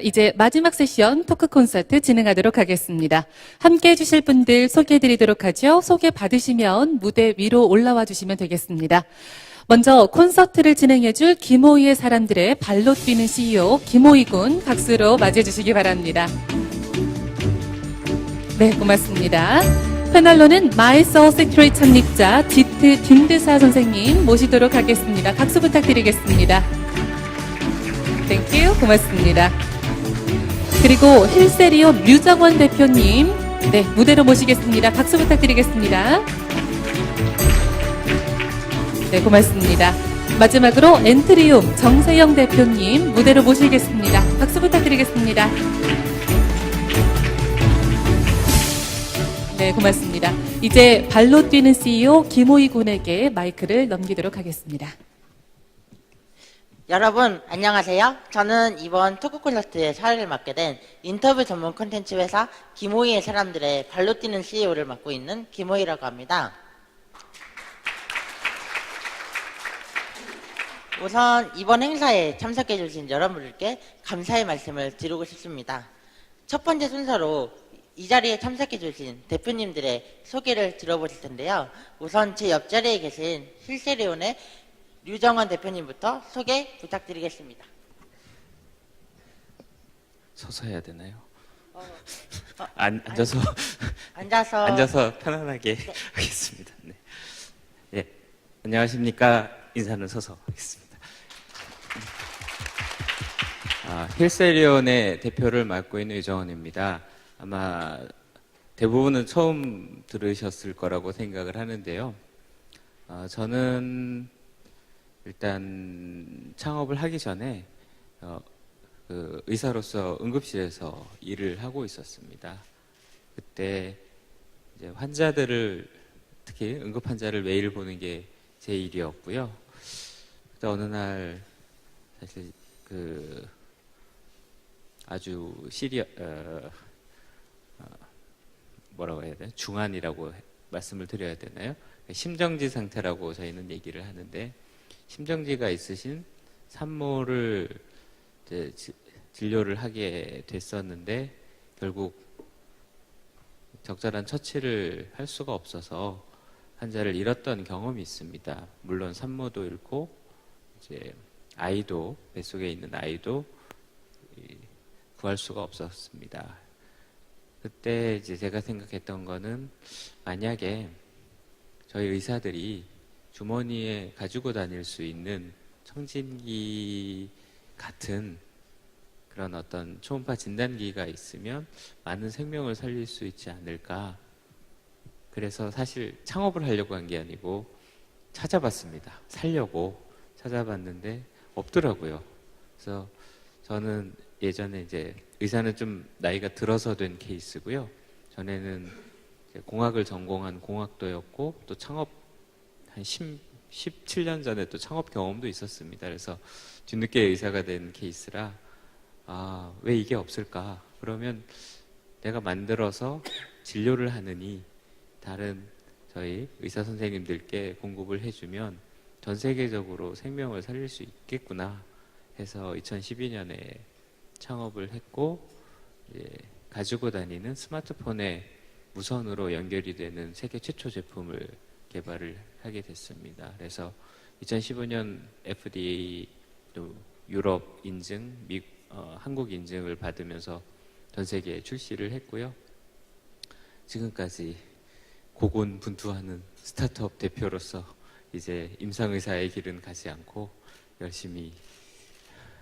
이제 마지막 세션 토크 콘서트 진행하도록 하겠습니다. 함께 해주실 분들 소개해드리도록 하죠. 소개 받으시면 무대 위로 올라와 주시면 되겠습니다. 먼저 콘서트를 진행해줄 김호희의 사람들의 발로 뛰는 CEO 김호희 군 박수로 맞이해주시기 바랍니다. 네, 고맙습니다. 패널로는 마이소울 세큐리 창립자 지트 딘드사 선생님 모시도록 하겠습니다. 박수 부탁드리겠습니다. 땡큐, 고맙습니다. 그리고 힐세리온 류정원 대표님, 네, 무대로 모시겠습니다. 박수 부탁드리겠습니다. 네, 고맙습니다. 마지막으로 엔트리움 정세영 대표님 무대로 모시겠습니다. 박수 부탁드리겠습니다. 네, 고맙습니다. 이제 발로 뛰는 CEO 김호희 군에게 마이크를 넘기도록 하겠습니다. 여러분 안녕하세요. 저는 이번 토크 콘서트의 사회를 맡게 된 인터뷰 전문 콘텐츠 회사 김호희의 사람들의 발로 뛰는 CEO를 맡고 있는 김호희라고 합니다. 우선 이번 행사에 참석해 주신 여러분들께 감사의 말씀을 드리고 싶습니다. 첫 번째 순서로 이 자리에 참석해 주신 대표님들의 소개를 들어보실 텐데요. 우선 제 옆자리에 계신 힐세리온의 류정원 대표님부터 소개 부탁드리겠습니다. 서서 해야 되나요? 앉아서 앉아서 편안하게 네. 하겠습니다. 네. 예, 안녕하십니까? 인사는 서서 하겠습니다. 힐세리온의 대표를 맡고 있는 유정원입니다. 아마 대부분은 처음 들으셨을 거라고 생각을 하는데요. 저는 일단 창업을 하기 전에 그 의사로서 응급실에서 일을 하고 있었습니다. 그때 이제 환자들을, 특히 응급 환자를 매일 보는 게 제 일이었고요. 그때 어느 날 사실 그 아주 뭐라고 해야 되나, 중환이라고 말씀을 드려야 되나요? 심정지 상태라고 저희는 얘기를 하는데, 심정지가 있으신 산모를 이제 진료를 하게 됐었는데 결국 적절한 처치를 할 수가 없어서 환자를 잃었던 경험이 있습니다. 물론 산모도 잃고 이제 아이도, 뱃속에 있는 아이도 구할 수가 없었습니다. 그때 이제 제가 생각했던 거는, 만약에 저희 의사들이 주머니에 가지고 다닐 수 있는 청진기 같은 그런 어떤 초음파 진단기가 있으면 많은 생명을 살릴 수 있지 않을까. 그래서 사실 창업을 하려고 한 게 아니고 찾아봤습니다. 살려고 찾아봤는데 없더라고요. 그래서 저는 예전에 이제 의사는 좀 나이가 들어서 된 케이스고요. 전에는 공학을 전공한 공학도였고 또 창업 한 17년 전에 또 창업 경험도 있었습니다. 그래서 뒤늦게 의사가 된 케이스라 왜 이게 없을까? 그러면 내가 만들어서 진료를 하느니 다른 저희 의사 선생님들께 공급을 해주면 전 세계적으로 생명을 살릴 수 있겠구나 해서 2012년에 창업을 했고, 가지고 다니는 스마트폰에 무선으로 연결이 되는 세계 최초 제품을 개발을 하게 됐습니다. 그래서 2015년 FDA 또 유럽 인증, 한국 인증을 받으면서 전 세계에 출시를 했고요. 지금까지 고군분투하는 스타트업 대표로서 이제 임상의사의 길은 가지 않고 열심히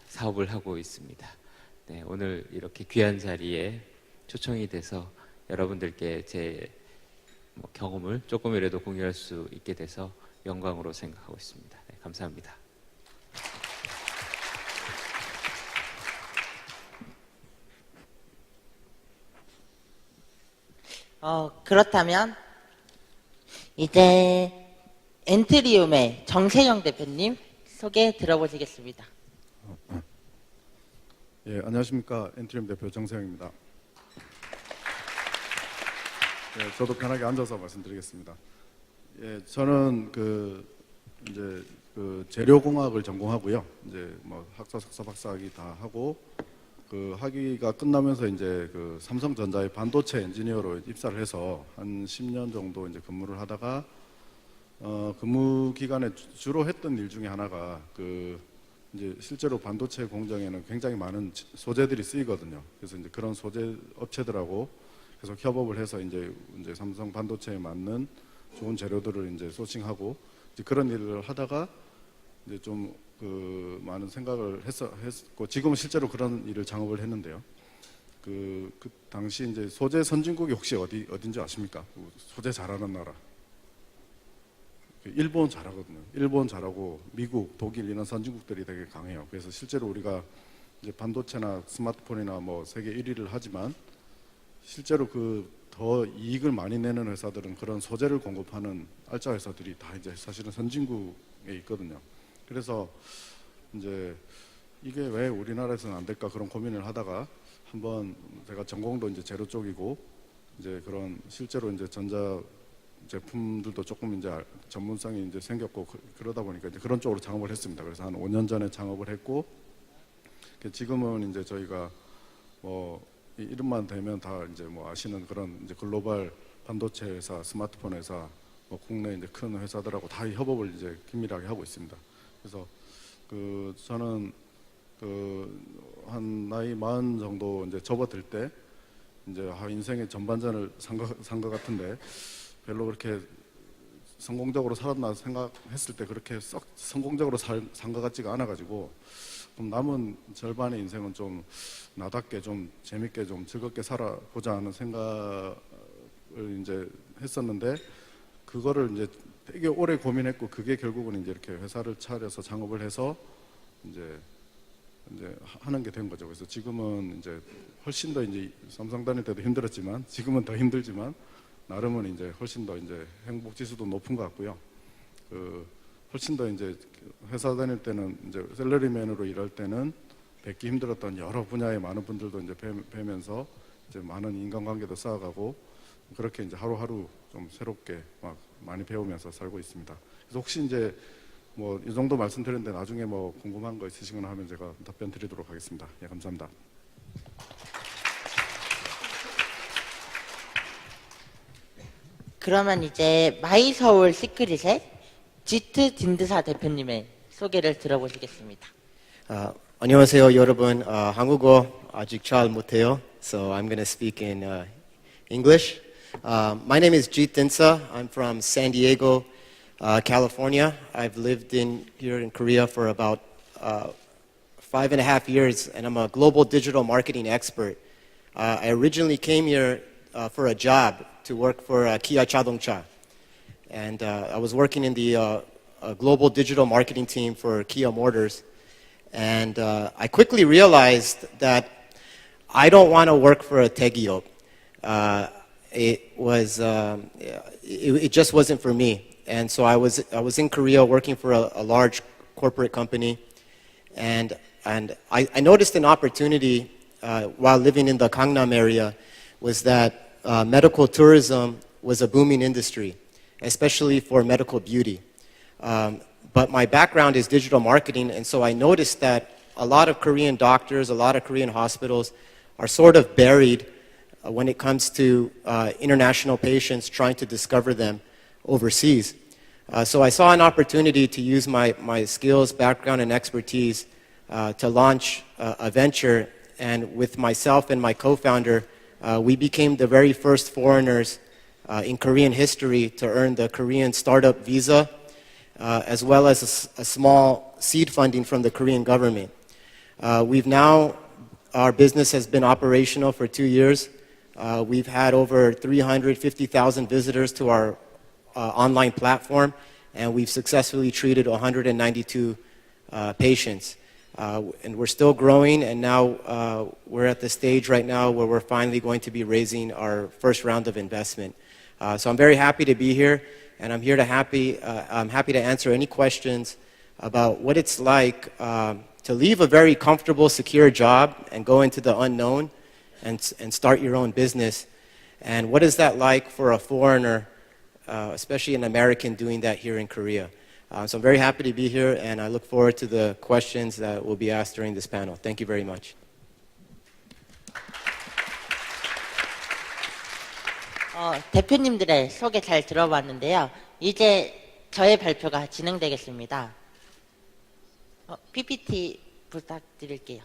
사업을 하고 있습니다. 네, 오늘 이렇게 귀한 자리에 초청이 돼서 여러분들께 제 경험을 조금이라도 공유할 수 있게 돼서 영광으로 생각하고 있습니다. 네, 감사합니다. 그렇다면 이제 엔트리움의 정세영 대표님 소개 들어보시겠습니다. 예, 안녕하십니까. 엔트리움 대표 정세영입니다. 예, 저도 편하게 앉아서 말씀드리겠습니다. 예, 저는 재료공학을 전공하고요. 이제 뭐 학사, 석사, 박사학위 다 하고 그 학위가 끝나면서 이제 그 삼성전자의 반도체 엔지니어로 입사를 해서 한 10년 정도 이제 근무를 하다가 근무 기간에 주로 했던 일 중에 하나가 그 이제 실제로 반도체 공정에는 굉장히 많은 소재들이 쓰이거든요. 그래서 이제 그런 소재 업체들하고 계속 협업을 해서 이제 삼성 반도체에 맞는 좋은 재료들을 이제 소싱하고 이제 그런 일을 하다가 이제 좀 그 많은 생각을 했고 지금은 실제로 그런 일을 창업을 했는데요. 그 당시 이제 소재 선진국이 혹시 어딘지 아십니까? 소재 잘하는 나라. 일본 잘하거든요. 일본 잘하고 미국, 독일 이런 선진국들이 되게 강해요. 그래서 실제로 우리가 이제 반도체나 스마트폰이나 뭐 세계 1위를 하지만 실제로 그 더 이익을 많이 내는 회사들은 그런 소재를 공급하는 알짜 회사들이 다 이제 사실은 선진국에 있거든요. 그래서 이제 이게 왜 우리나라에서는 안 될까 그런 고민을 하다가 한번 제가 전공도 이제 재료 쪽이고 이제 그런 실제로 이제 전자 제품들도 조금 이제 전문성이 이제 생겼고 그러다 보니까 이제 그런 쪽으로 창업을 했습니다. 그래서 한 5년 전에 창업을 했고 지금은 이제 저희가 뭐 이름만 대면 다 이제 뭐 아시는 그런 이제 글로벌 반도체 회사, 스마트폰 회사, 뭐 국내 이제 큰 회사들하고 다 협업을 이제 긴밀하게 하고 있습니다. 그래서 그 저는 그 한 나이 40 정도 이제 접어들 때 이제 인생의 전반전을 산 것 같은데 별로 그렇게 성공적으로 살았나 생각했을 때 그렇게 썩 성공적으로 산 것 같지가 않아가지고 그럼 남은 절반의 인생은 좀 나답게 좀 재밌게 좀 즐겁게 살아보자 하는 생각을 이제 했었는데 그거를 이제 되게 오래 고민했고 그게 결국은 이제 이렇게 회사를 차려서 창업을 해서 이제 하는 게 된 거죠. 그래서 지금은 이제 훨씬 더 이제 삼성 다닐 때도 힘들었지만 지금은 더 힘들지만 나름은 이제 훨씬 더 이제 행복 지수도 높은 것 같고요. 그 훨씬 더 이제 회사 다닐 때는 이제 셀러리맨으로 일할 때는 뵙기 힘들었던 여러 분야의 많은 분들도 이제 뵈면서 이제 많은 인간관계도 쌓아가고 그렇게 이제 하루하루 좀 새롭게 막 많이 배우면서 살고 있습니다. 그래서 혹시 이제 뭐 이 정도 말씀드렸는데 나중에 뭐 궁금한 거 있으시거나 하면 제가 답변 드리도록 하겠습니다. 예, 감사합니다. 그러면 이제 마이서울 시크릿의 지트 딘드사 대표님의 소개를 들어보시겠습니다. 안녕하세요, 여러분. 한국어 아직 잘 못해요, so I'm going to speak in English. My name is Jeet Dinsa. I'm from San Diego, California. I've lived here in Korea for about 5.5 years, and I'm a global digital marketing expert. I originally came here for a job to work for Kia Chadongcha. And I was working in the global digital marketing team for Kia Motors. And I quickly realized that I don't want to work for a Taegiop. It just wasn't for me. And so I was in Korea working for a large corporate company. And I noticed an opportunity while living in the Gangnam area was that medical tourism was a booming industry, especially for medical beauty. But my background is digital marketing, and so I noticed that a lot of Korean doctors, a lot of Korean hospitals are sort of buried when it comes to international patients trying to discover them overseas. So I saw an opportunity to use my skills, background, and expertise to launch a venture, and with myself and my co-founder, we became the very first foreigners in Korean history to earn the Korean startup visa, as well as a small seed funding from the Korean government. Our business has been operational for 2 years. We've had over 350,000 visitors to our online platform, and we've successfully treated 192 patients. And we're still growing, and now we're at the stage right now where we're finally going to be raising our first round of investment. So I'm very happy to be here, and I'm happy to answer any questions about what it's like to leave a very comfortable, secure job and go into the unknown and start your own business. And what is that like for a foreigner, especially an American, doing that here in Korea? So I'm very happy to be here, and I look forward to the questions that will be asked during this panel. Thank you very much. 대표님들의 소개 잘 들어봤는데요. 이제 저의 발표가 진행되겠습니다. PPT 부탁드릴게요.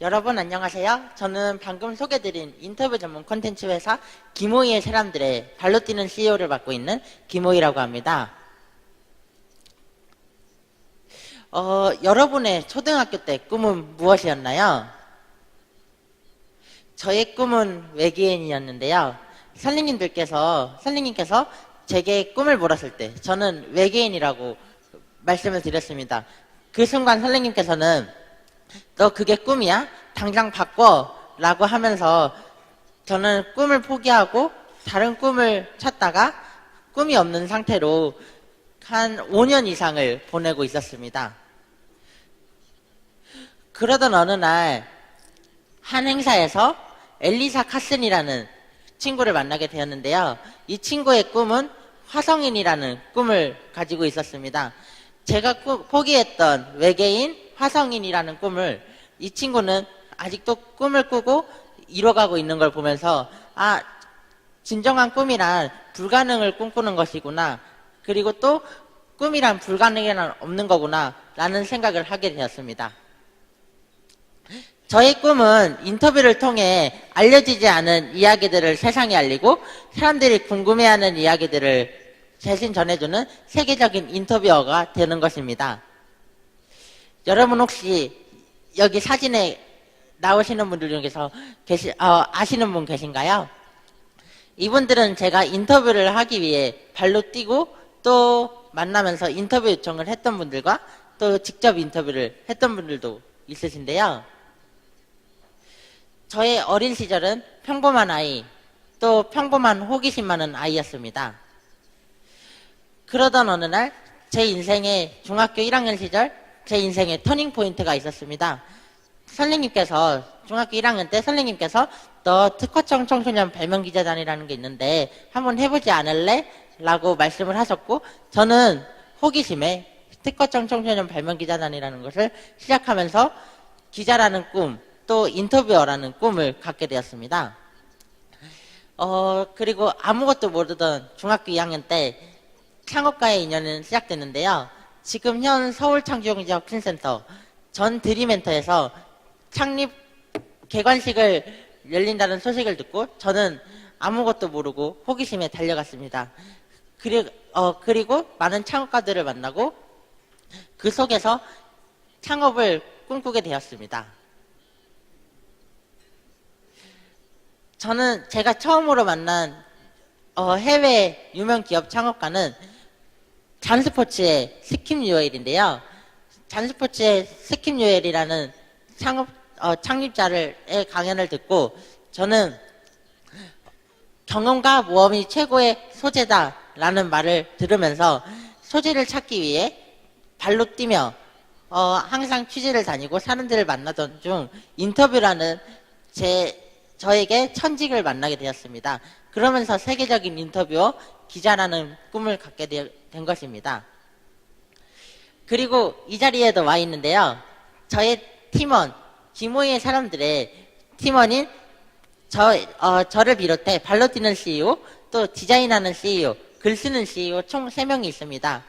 여러분 안녕하세요. 저는 방금 소개드린 인터뷰 전문 콘텐츠 회사 김호이의 사람들의 발로 뛰는 CEO를 맡고 있는 김호이라고 합니다. 여러분의 초등학교 때 꿈은 무엇이었나요? 저의 꿈은 외계인이었는데요. 선생님께서 제게 꿈을 물었을 때 저는 외계인이라고 말씀을 드렸습니다. 그 순간 선생님께서는 너 그게 꿈이야? 당장 바꿔 라고 하면서 저는 꿈을 포기하고 다른 꿈을 찾다가 꿈이 없는 상태로 한 5년 이상을 보내고 있었습니다. 그러던 어느 날 한 행사에서 엘리사 카슨이라는 친구를 만나게 되었는데요. 이 친구의 꿈은 화성인이라는 꿈을 가지고 있었습니다. 제가 포기했던 외계인, 화성인이라는 꿈을 이 친구는 아직도 꿈을 꾸고 이뤄가고 있는 걸 보면서 진정한 꿈이란 불가능을 꿈꾸는 것이구나. 그리고 또 꿈이란 불가능이란 없는 거구나 라는 생각을 하게 되었습니다. 저의 꿈은 인터뷰를 통해 알려지지 않은 이야기들을 세상에 알리고 사람들이 궁금해하는 이야기들을 대신 전해주는 세계적인 인터뷰어가 되는 것입니다. 여러분 혹시 여기 사진에 나오시는 분들 중에서 아시는 분 계신가요? 이분들은 제가 인터뷰를 하기 위해 발로 뛰고 또 만나면서 인터뷰 요청을 했던 분들과 또 직접 인터뷰를 했던 분들도 있으신데요. 저의 어린 시절은 평범한 아이, 또 평범한 호기심 많은 아이였습니다. 그러던 어느 날 제 인생의 중학교 1학년 시절 제 인생의 터닝포인트가 있었습니다. 선생님께서 중학교 1학년 때 선생님께서 너 특허청 청소년 발명기자단이라는 게 있는데 한번 해보지 않을래? 라고 말씀을 하셨고 저는 호기심에 특허청 청소년 발명기자단이라는 것을 시작하면서 기자라는 꿈, 또 인터뷰어라는 꿈을 갖게 되었습니다. 그리고 아무것도 모르던 중학교 2학년 때 창업가의 인연은 시작됐는데요. 지금 현 서울창조경제혁신센터 전 드림엔터에서 창립 개관식을 열린다는 소식을 듣고 저는 아무것도 모르고 호기심에 달려갔습니다. 그리고 많은 창업가들을 만나고 그 속에서 창업을 꿈꾸게 되었습니다. 저는 제가 처음으로 만난 해외 유명 기업 창업가는 잔스포츠의 스킵 뉴엘인데요. 잔스포츠의 스킵 뉴엘이라는 창립자의 강연을 듣고 저는 경험과 모험이 최고의 소재다라는 말을 들으면서 소재를 찾기 위해 발로 뛰며 항상 취재를 다니고 사람들을 만나던 중 인터뷰라는 저에게 천직을 만나게 되었습니다. 그러면서 세계적인 인터뷰어 기자라는 꿈을 갖게 된 것입니다. 그리고 이 자리에도 와 있는데요. 저의 팀원, 김호이의 사람들의 팀원인 저를 비롯해 발로 뛰는 CEO, 또 디자인하는 CEO, 글 쓰는 CEO 총 3명이 있습니다.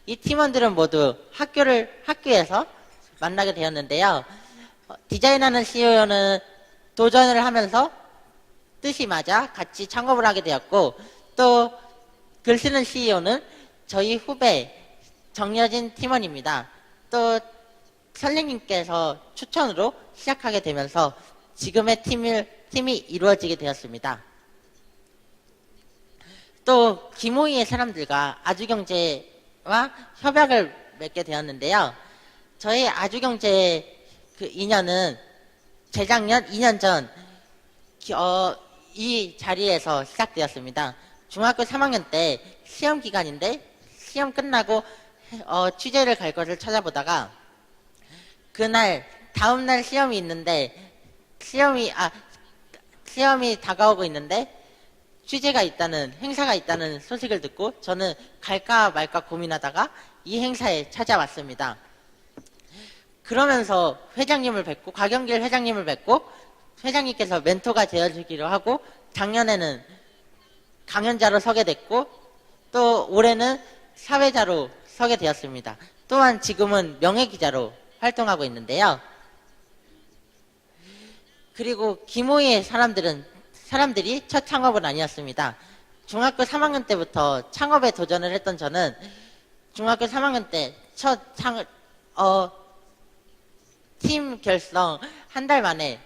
이 팀원들은 모두 학교에서 만나게 되었는데요. 디자인하는 CEO는 도전을 하면서 뜻이 맞아 같이 창업을 하게 되었고 또 글 쓰는 CEO는 저희 후배 정여진 팀원입니다. 또 선생님께서 추천으로 시작하게 되면서 지금의 팀이 이루어지게 되었습니다. 또 김호이의 사람들과 아주경제와 협약을 맺게 되었는데요. 저의 아주경제 그 인연은 재작년 2년 전 이 자리에서 시작되었습니다. 중학교 3학년 때 시험 기간인데 시험 끝나고 취재를 갈 것을 찾아보다가 다음날 시험이 있는데 시험이 다가오고 있는데 행사가 있다는 소식을 듣고 저는 갈까 말까 고민하다가 이 행사에 찾아왔습니다. 그러면서 회장님을 뵙고, 곽영길 회장님을 뵙고, 회장님께서 멘토가 되어주기로 하고, 작년에는 강연자로 서게 됐고, 또 올해는 사회자로 서게 되었습니다. 또한 지금은 명예기자로 활동하고 있는데요. 그리고 김호희의 사람들이 첫 창업은 아니었습니다. 중학교 3학년 때부터 창업에 도전을 했던 저는 중학교 3학년 때 첫 팀 결성 한 달 만에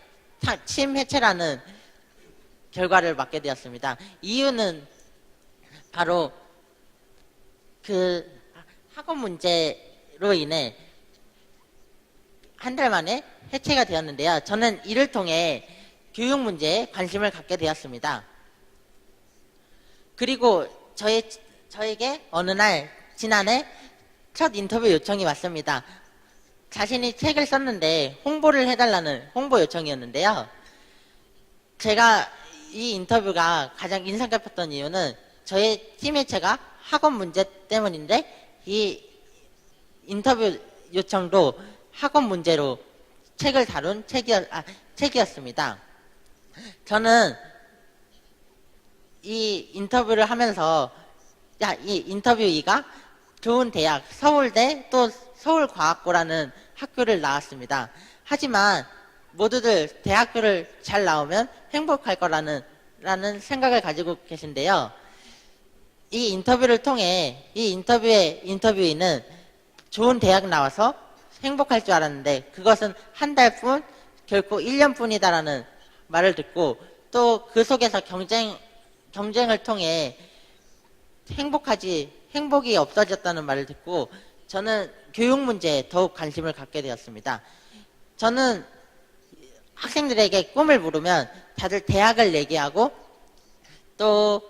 팀 해체라는 결과를 맞게 되었습니다. 이유는 바로 그 학업 문제로 인해 한 달 만에 해체가 되었는데요. 저는 이를 통해 교육 문제에 관심을 갖게 되었습니다. 그리고 저에게 어느 날 지난해 첫 인터뷰 요청이 왔습니다. 자신이 책을 썼는데 홍보를 해달라는 홍보 요청이었는데요. 제가 이 인터뷰가 가장 인상 깊었던 이유는 저의 팀 해체가 학업 문제 때문인데 이 인터뷰 요청도 학업 문제로 책을 다룬 책이었습니다. 저는 이 인터뷰를 하면서 이 인터뷰이가 좋은 대학, 서울대 또 서울과학고라는 학교를 나왔습니다. 하지만 모두들 대학교를 잘 나오면 행복할 거라는 생각을 가지고 계신데요. 이 인터뷰를 통해 이 인터뷰인은 좋은 대학 나와서 행복할 줄 알았는데 그것은 한 달뿐 결코 1년뿐이다라는 말을 듣고 또 그 속에서 경쟁을 통해 행복이 없어졌다는 말을 듣고 저는 교육 문제에 더욱 관심을 갖게 되었습니다. 저는 학생들에게 꿈을 물으면 다들 대학을 얘기하고 또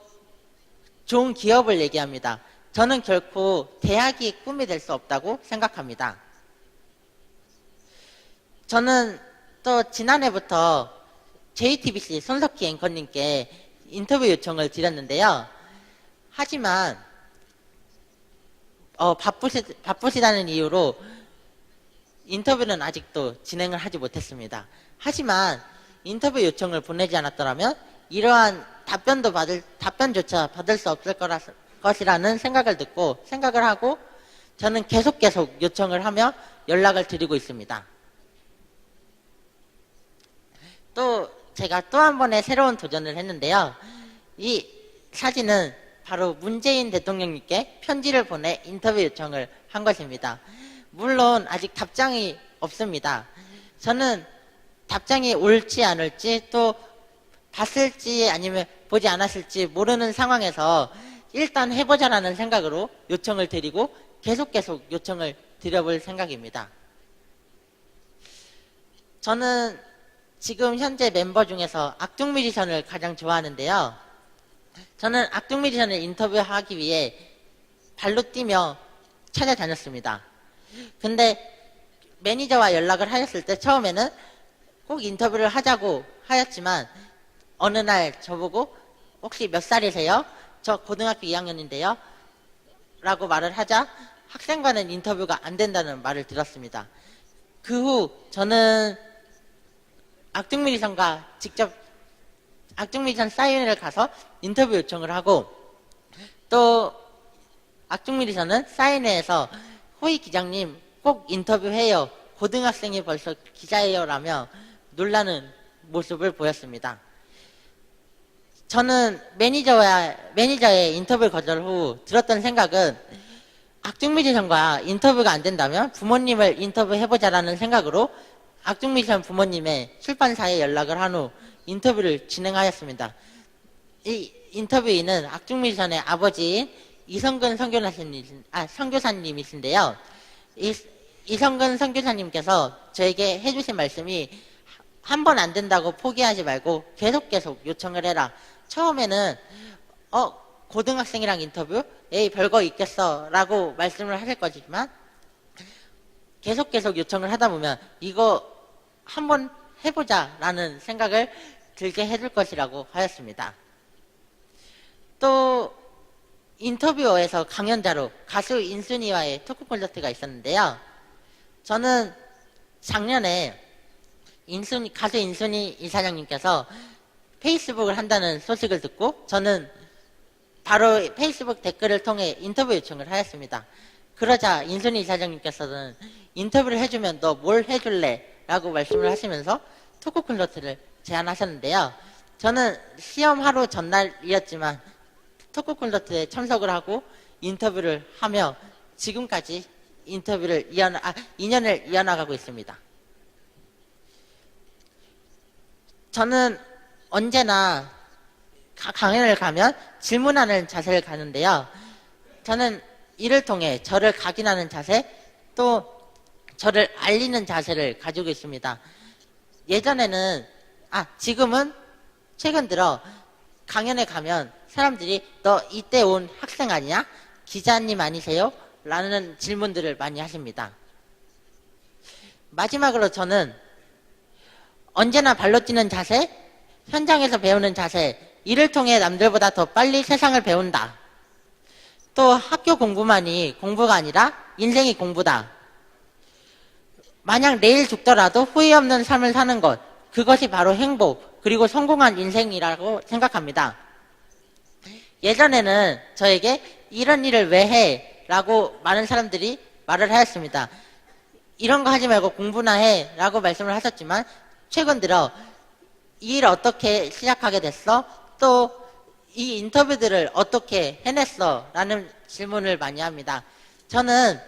좋은 기업을 얘기합니다. 저는 결코 대학이 꿈이 될 수 없다고 생각합니다. 저는 또 지난해부터 JTBC 손석희 앵커님께 인터뷰 요청을 드렸는데요. 하지만 바쁘시다는 이유로 인터뷰는 아직도 진행을 하지 못했습니다. 하지만 인터뷰 요청을 보내지 않았더라면 이러한 답변조차 받을 수 없을 것이라는 생각을 하고 저는 계속 요청을 하며 연락을 드리고 있습니다. 또 제가 또 한 번의 새로운 도전을 했는데요. 이 사진은 바로 문재인 대통령님께 편지를 보내 인터뷰 요청을 한 것입니다. 물론 아직 답장이 없습니다. 저는 답장이 올지 안 올지 또 봤을지 아니면 보지 않았을지 모르는 상황에서 일단 해보자라는 생각으로 요청을 드리고 계속 요청을 드려볼 생각입니다. 저는 지금 현재 멤버 중에서 악동뮤지션을 가장 좋아하는데요. 저는 악동뮤지션을 인터뷰하기 위해 발로 뛰며 찾아다녔습니다. 근데 매니저와 연락을 하였을 때 처음에는 꼭 인터뷰를 하자고 하였지만 어느 날 저보고 혹시 몇 살이세요? 저 고등학교 2학년인데요. 라고 말을 하자 학생과는 인터뷰가 안 된다는 말을 들었습니다. 그 후 저는 악동뮤지션과 직접 악동뮤지션 사인회를 가서 인터뷰 요청을 하고 또 악동뮤지션은 사인회에서 호희 기장님 꼭 인터뷰해요. 고등학생이 벌써 기자예요 라며 놀라는 모습을 보였습니다. 저는 매니저의 인터뷰 거절 후 들었던 생각은 악동뮤지션과 인터뷰가 안 된다면 부모님을 인터뷰해보자라는 생각으로 악동뮤지션 부모님의 출판사에 연락을 한 후 인터뷰를 진행하였습니다. 이 인터뷰인은 악동뮤지션의 아버지인 이성근 선교사님이신데요. 이성근 선교사님께서 저에게 해주신 말씀이 한 번 안 된다고 포기하지 말고 계속 요청을 해라. 처음에는 고등학생이랑 인터뷰? 에이 별거 있겠어 라고 말씀을 하실 거지만 계속 요청을 하다 보면 이거 한번 해보자 라는 생각을 들게 해줄 것이라고 하였습니다. 또 인터뷰어에서 강연자로 가수 인순이와의 토크 콘서트가 있었는데요. 저는 작년에 가수 인순이 이사장님께서 페이스북을 한다는 소식을 듣고 저는 바로 페이스북 댓글을 통해 인터뷰 요청을 하였습니다. 그러자 인순이 이사장님께서는 인터뷰를 해주면 너 뭘 해줄래? 라고 말씀을 하시면서 토크 콘서트를 제안하셨는데요. 저는 시험 하루 전날이었지만 토크 콘서트에 참석을 하고 인터뷰를 하며 지금까지 인터뷰를 2년을 이어나가고 있습니다. 저는 언제나 강연을 가면 질문하는 자세를 가는데요. 저는 이를 통해 저를 각인하는 자세, 또 저를 알리는 자세를 가지고 있습니다. 예전에는, 지금은 최근 들어 강연에 가면 사람들이 너 이때 온 학생 아니야? 기자님 아니세요? 라는 질문들을 많이 하십니다. 마지막으로 저는 언제나 발로 뛰는 자세, 현장에서 배우는 자세, 이를 통해 남들보다 더 빨리 세상을 배운다. 또 학교 공부만이 공부가 아니라 인생이 공부다. 만약 내일 죽더라도 후회 없는 삶을 사는 것, 그것이 바로 행복, 그리고 성공한 인생이라고 생각합니다. 예전에는 저에게 이런 일을 왜 해? 라고 많은 사람들이 말을 하였습니다. 이런 거 하지 말고 공부나 해 라고 말씀을 하셨지만 최근 들어 이 일 어떻게 시작하게 됐어? 또 이 인터뷰들을 어떻게 해냈어? 라는 질문을 많이 합니다. 저는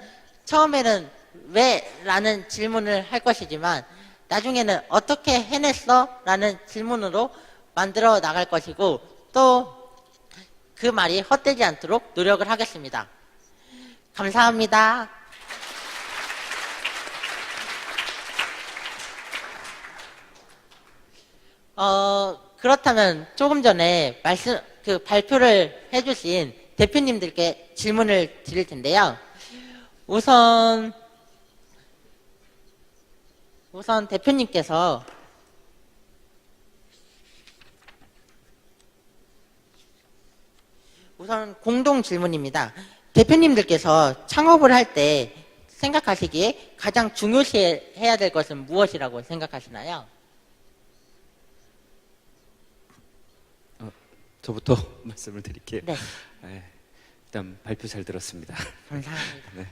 처음에는 왜? 라는 질문을 할 것이지만 나중에는 어떻게 해냈어? 라는 질문으로 만들어 나갈 것이고 또 그 말이 헛되지 않도록 노력을 하겠습니다. 감사합니다. 그렇다면 조금 전에 발표를 해주신 대표님들께 질문을 드릴 텐데요. 우선 대표님께서 우선 공동 질문입니다. 대표님들께서 창업을 할 때 생각하시기에 가장 중요시해야 될 것은 무엇이라고 생각하시나요? 저부터 말씀을 드릴게요. 네. 일단 발표 잘 들었습니다. 감사합니다. 네.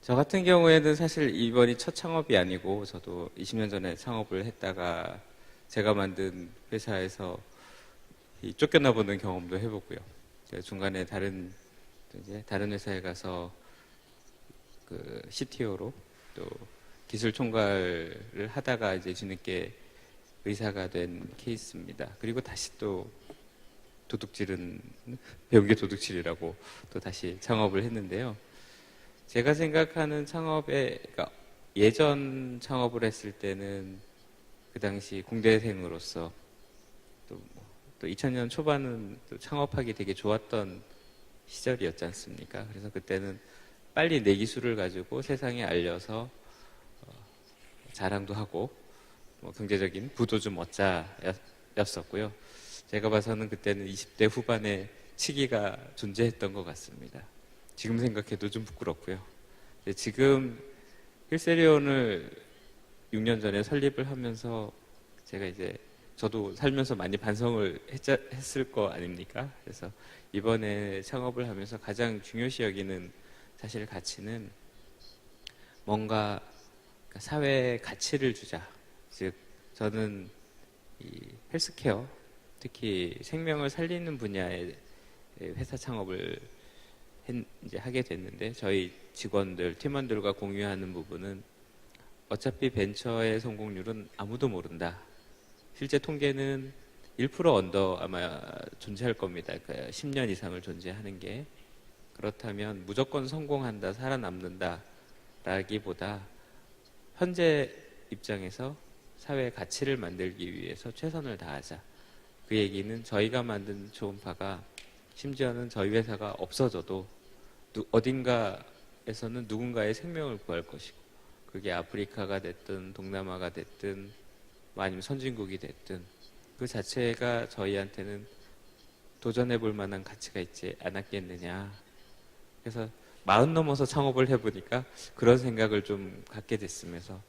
저 같은 경우에는 사실 이번이 첫 창업이 아니고 저도 20년 전에 창업을 했다가 제가 만든 회사에서 쫓겨나 보는 경험도 해보고요. 제가 중간에 다른 회사에 가서 그 CTO로 또 기술 총괄을 하다가 이제 뒤늦게 의사가 된 케이스입니다. 그리고 다시 또 배운 게 도둑질이라고 또 다시 창업을 했는데요. 제가 생각하는 그러니까 예전 창업을 했을 때는 그 당시 공대생으로서 또 2000년 초반은 또 창업하기 되게 좋았던 시절이었지 않습니까? 그래서 그때는 빨리 내 기술을 가지고 세상에 알려서 자랑도 하고 경제적인 부도 좀 얻자였었고요. 제가 봐서는 그때는 20대 후반에 치기가 존재했던 것 같습니다. 지금 생각해도 좀 부끄럽고요. 지금 힐세리온을 6년 전에 설립을 하면서 제가 이제 저도 살면서 많이 반성을 했을 거 아닙니까? 그래서 이번에 창업을 하면서 가장 중요시 여기는 사실 가치는 뭔가 사회에 가치를 주자. 즉 저는 이 헬스케어, 특히 생명을 살리는 분야의 회사 창업을 이제 하게 됐는데 저희 팀원들과 공유하는 부분은 어차피 벤처의 성공률은 아무도 모른다. 실제 통계는 1% 언더 아마 존재할 겁니다. 그러니까 10년 이상을 존재하는 게. 그렇다면 무조건 성공한다, 살아남는다 라기보다 현재 입장에서 사회의 가치를 만들기 위해서 최선을 다하자. 그 얘기는 저희가 만든 초음파가 심지어는 저희 회사가 없어져도 어딘가에서는 누군가의 생명을 구할 것이고 그게 아프리카가 됐든 동남아가 됐든 아니면 선진국이 됐든 그 자체가 저희한테는 도전해 볼 만한 가치가 있지 않았겠느냐. 그래서 마흔 넘어서 창업을 해보니까 그런 생각을 좀 갖게 됐으면서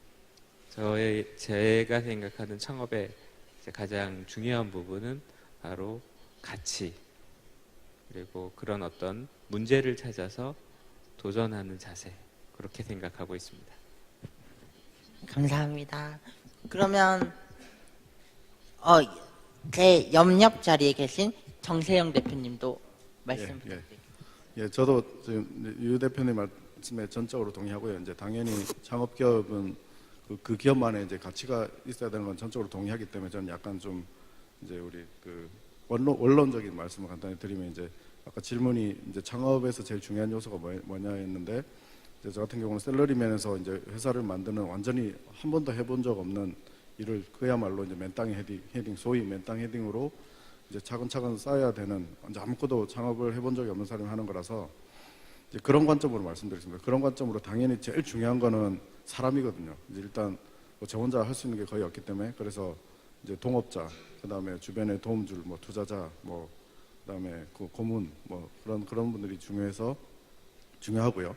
제가 생각하는 창업의 이제 가장 중요한 부분은 바로 가치, 그리고 그런 어떤 문제를 찾아서 도전하는 자세, 그렇게 생각하고 있습니다. 감사합니다. 그러면 제 옆옆 자리에 계신 정세영 대표님도 말씀 부탁드립니다. 예, 저도 지금 유 대표님 말씀에 전적으로 동의하고요. 이제 당연히 창업 기업은 그 기업만의 이제 가치가 있어야 되는 건 전적으로 동의하기 때문에 저는 약간 좀 이제 우리 그 원론적인 말씀을 간단히 드리면 이제 아까 질문이 이제 창업에서 제일 중요한 요소가 뭐냐 했는데 이제 저 같은 경우는 셀러리맨에서 이제 회사를 만드는 완전히 한 번도 해본 적 없는 일을 그야말로 이제 맨 땅에 헤딩 소위 맨 땅 헤딩으로 이제 차근차근 쌓아야 되는 이제 아무것도 창업을 해본 적이 없는 사람이 하는 거라서 이제 그런 관점으로 말씀드리겠습니다. 그런 관점으로 당연히 제일 중요한 거는 사람이거든요. 이제 일단 뭐 저 혼자 할 수 있는 게 거의 없기 때문에 그래서 이제 동업자, 그다음에 주변에 도움 줄 뭐 투자자, 뭐 그다음에 그 고문 뭐 그런 분들이 중요하고요.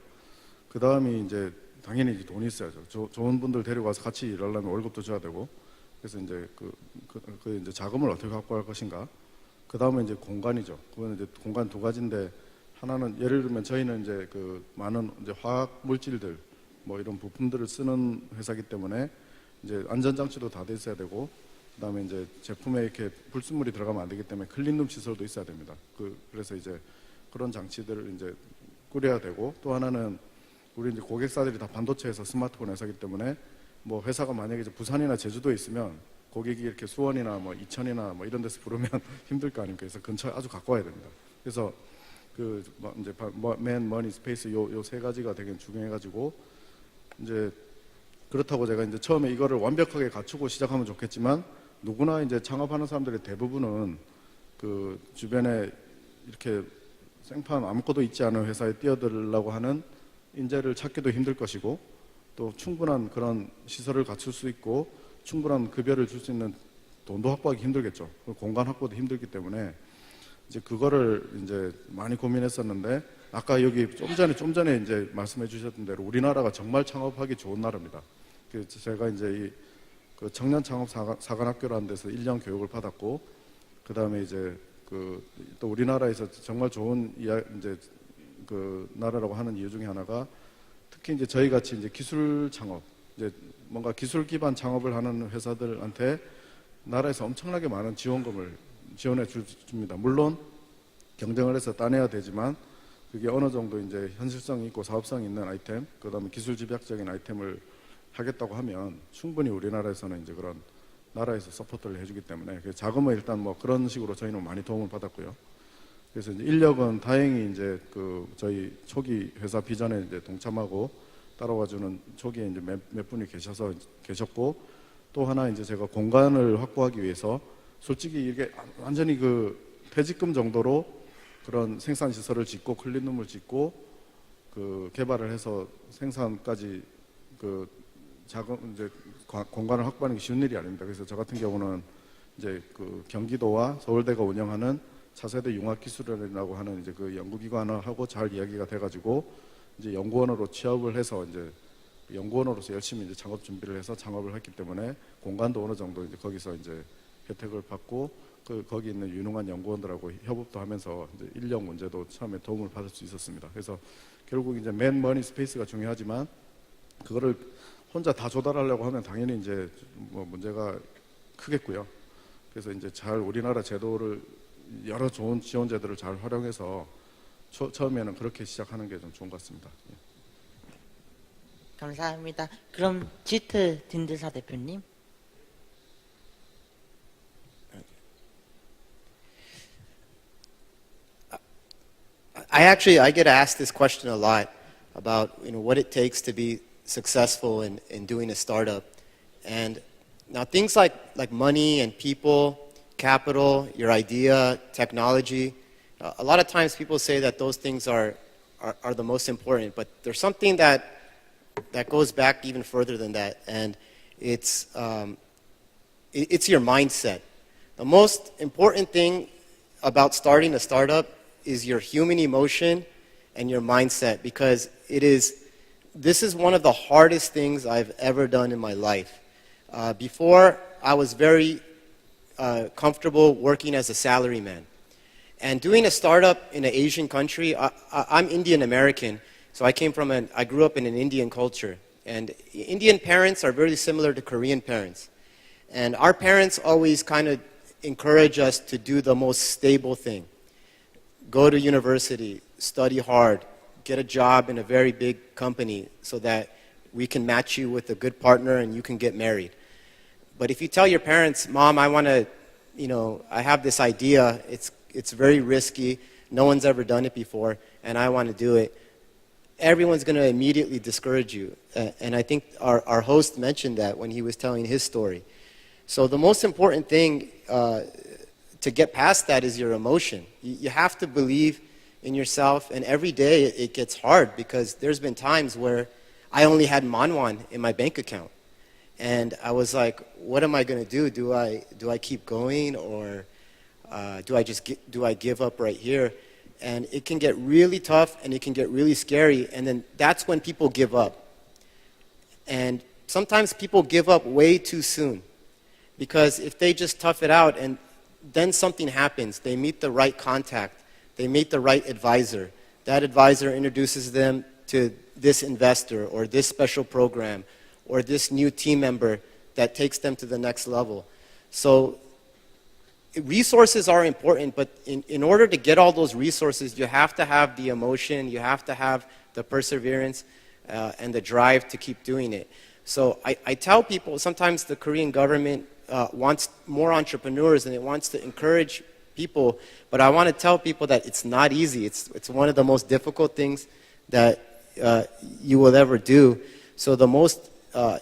그다음이 이제 당연히 이제 돈이 있어야죠. 좋은 분들 데려가서 같이 일하려면 월급도 줘야 되고 그래서 이제 그 이제 자금을 어떻게 갖고 갈 것인가. 그 다음에 이제 공간이죠. 그거는 이제 공간 두 가지인데 하나는 예를 들면 저희는 이제 그 많은 이제 화학 물질들 뭐 이런 부품들을 쓰는 회사이기 때문에 이제 안전장치도 다 돼 있어야 되고 그다음에 이제 제품에 이렇게 불순물이 들어가면 안 되기 때문에 클린룸 시설도 있어야 됩니다. 그래서 이제 그런 장치들을 이제 꾸려야 되고 또 하나는 우리 이제 고객사들이 다 반도체에서 스마트폰 회사이기 때문에 뭐 회사가 만약에 이제 부산이나 제주도에 있으면 고객이 이렇게 수원이나 뭐 이천이나 뭐 이런 데서 부르면 힘들 거 아닙니까? 그래서 근처에 아주 가까워야 됩니다. 그래서 그 이제 맨, 머니, 스페이스 요 세 가지가 되게 중요해가지고 이제 그렇다고 제가 이제 처음에 이거를 완벽하게 갖추고 시작하면 좋겠지만 누구나 이제 창업하는 사람들의 대부분은 그 주변에 이렇게 생판 아무것도 있지 않은 회사에 뛰어들려고 하는 인재를 찾기도 힘들 것이고 또 충분한 그런 시설을 갖출 수 있고 충분한 급여를 줄 수 있는 돈도 확보하기 힘들겠죠. 공간 확보도 힘들기 때문에 이제 그거를 이제 많이 고민했었는데 아까 여기 좀 전에 이제 말씀해 주셨던 대로 우리나라가 정말 창업하기 좋은 나라입니다. 제가 이제 그 청년 창업 사관학교라는 데서 1년 교육을 받았고 그 다음에 이제 또 우리나라에서 정말 좋은 이제 그 나라라고 하는 이유 중에 하나가 특히 이제 저희 같이 이제 기술 창업, 이제 뭔가 기술 기반 창업을 하는 회사들한테 나라에서 엄청나게 많은 지원금을 지원해 줍니다. 물론 경쟁을 해서 따내야 되지만 그게 어느 정도 이제 현실성 있고 사업성 있는 아이템, 그다음에 기술 집약적인 아이템을 하겠다고 하면 충분히 우리나라에서는 이제 그런 나라에서 서포트를 해주기 때문에 자금은 일단 뭐 그런 식으로 저희는 많이 도움을 받았고요. 그래서 이제 인력은 다행히 이제 그 저희 초기 회사 비전에 이제 동참하고 따라와주는 초기에 이제 몇 분이 계셨고 또 하나 이제 제가 공간을 확보하기 위해서 솔직히 이게 완전히 그 퇴직금 정도로 그런 생산 시설을 짓고 클린룸을 짓고 그 개발을 해서 생산까지 그 자금 이제 공간을 확보하는 게 쉬운 일이 아닙니다. 그래서 저 같은 경우는 이제 그 경기도와 서울대가 운영하는 차세대 융합기술원이라고 하는 이제 그 연구기관하고 잘 이야기가 돼가지고 이제 연구원으로 취업을 해서 이제 연구원으로서 열심히 이제 창업 준비를 해서 창업을 했기 때문에 공간도 어느 정도 이제 거기서 이제 혜택을 받고 거기 있는 유능한 연구원들하고 협업도 하면서 이제 인력 문제도 처음에 도움을 받을 수 있었습니다. 그래서 결국 이제 맨 머니 스페이스가 중요하지만 그거를 혼자 다 조달하려고 하면 당연히 이제 뭐 문제가 크겠고요. 그래서 이제 잘 우리나라 제도를 여러 좋은 지원제들을 잘 활용해서 처음에는 그렇게 시작하는 게 좀 좋은 것 같습니다. 예. 감사합니다. 그럼 지트 딘드사 대표님. I get asked this question a lot about what it takes to be successful in doing a startup, and now things like money and people, capital, your idea, technology. A lot of times people say that those things are the most important, but there's something that goes back even further than that, and it's your mindset. The most important thing about starting a startup is your human emotion and your mindset, because this is one of the hardest things I've ever done in my life. Before, I was very comfortable working as a salaryman. And doing a startup in an Asian country, I'm Indian American, so I grew up in an Indian culture. And Indian parents are very similar to Korean parents. And our parents always kind of encourage us to do the most stable thing. Go to university, study hard, get a job in a very big company so that we can match you with a good partner and you can get married. But if you tell your parents, Mom, I have this idea, it's very risky, no one's ever done it before, and I want to do it, everyone's going to immediately discourage you. And I think our host mentioned that when he was telling his story. So the most important thing to get past that is your emotion. You have to believe in yourself, and every day it gets hard because there's been times where I only had manwon in my bank account. And I was like, what am I going to do? Do I keep going, or do I give up right here? And it can get really tough and it can get really scary, and then that's when people give up. And sometimes people give up way too soon, because if they just tough it out and then something happens, they meet the right contact, they meet the right advisor, that advisor introduces them to this investor or this special program or this new team member that takes them to the next level. So resources are important, but in order to get all those resources, you have to have the emotion, you have to have the perseverance and the drive to keep doing it. So I tell people, sometimes the Korean government wants more entrepreneurs and it wants to encourage people, but I want to tell people that it's not easy. It's one of the most difficult things that you will ever do. So the most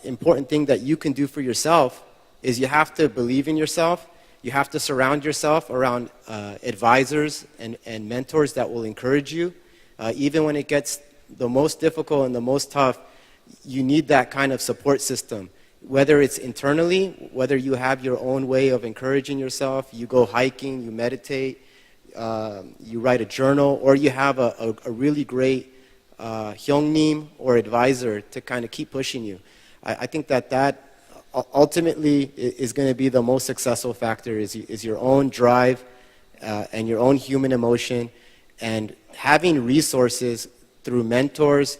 important thing that you can do for yourself is you have to believe in yourself. You have to surround yourself around advisors and mentors that will encourage you. Even when it gets the most difficult and the most tough, you need that kind of support system. Whether it's internally, whether you have your own way of encouraging yourself, you go hiking, you meditate, you write a journal, or you have a really great hyungnim or advisor to kind of keep pushing you. I think that ultimately is going to be the most successful factor, is your own drive and your own human emotion, and having resources through mentors,